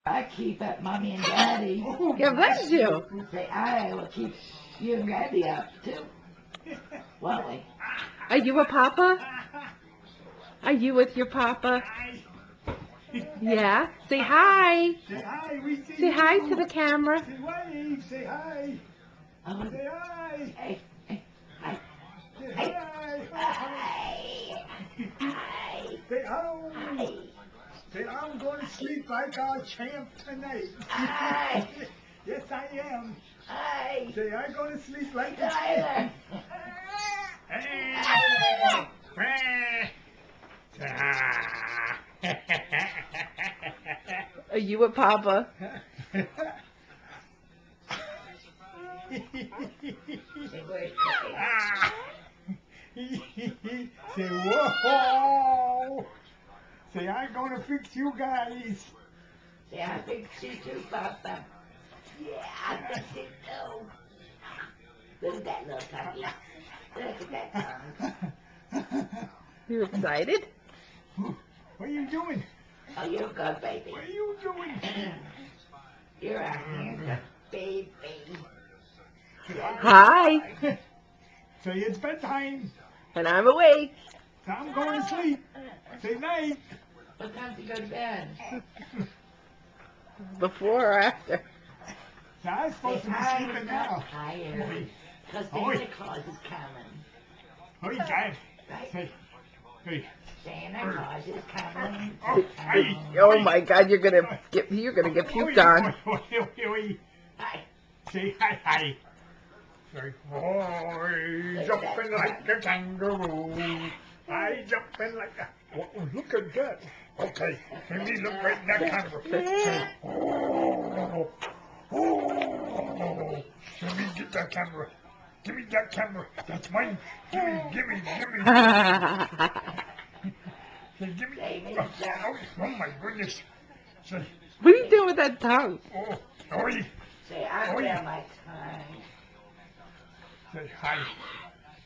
I keep up mommy and daddy. God bless you. Say, I will keep you and Randy up too. Won't we? Are you a papa? Are you with your papa? Yeah. Say hi. Say hi, we see Say hi you. to the camera. Say wave, say hi. Oh, Say hi. hey, hey, hi, Say hey, hi. hi, Say oh. hi, Say I'm going to sleep like our champ tonight. hi, Yes, I am. hi. Say I'm going to sleep like a champ. Tyler. Are you a papa? Say, where's Cookie? Say whoa. Say I'm going to fix you guys. Say, I fix you too, Papa. Yeah, I fix you too. Look at that little tongue. Look at that tongue. You excited? What are you doing? Oh, you're good, baby. What are you doing? You're a handsome baby. Hi. Say it's bedtime. And I'm awake. So I'm going to sleep. Say night. What time do you go to bed? Before or after? So I'm supposed to be sleeping now. Tired. Because Oi. Santa Claus is coming. Hey, Dad. Right? Say, hey. Santa Claus is coming. Oh, hey. Oh my God! You're gonna get puked on. Hi. Say hi, hi. Say, oh, jumping like a kangaroo. I jumping like a... Oh, look at that. Okay, let me look right in that camera. Say, oh, oh. Let me get that camera. Give me that camera. That's mine. Give me. Say, give me. Oh my goodness. Say, What are you doing with that tongue? oh, oi. Say, I Oi. feel my tongue. Say hi.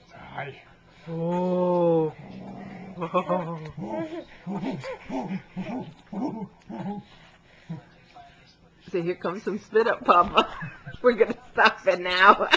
Say hi. Oh. So here comes some spit up, Papa. We're gonna stop it now.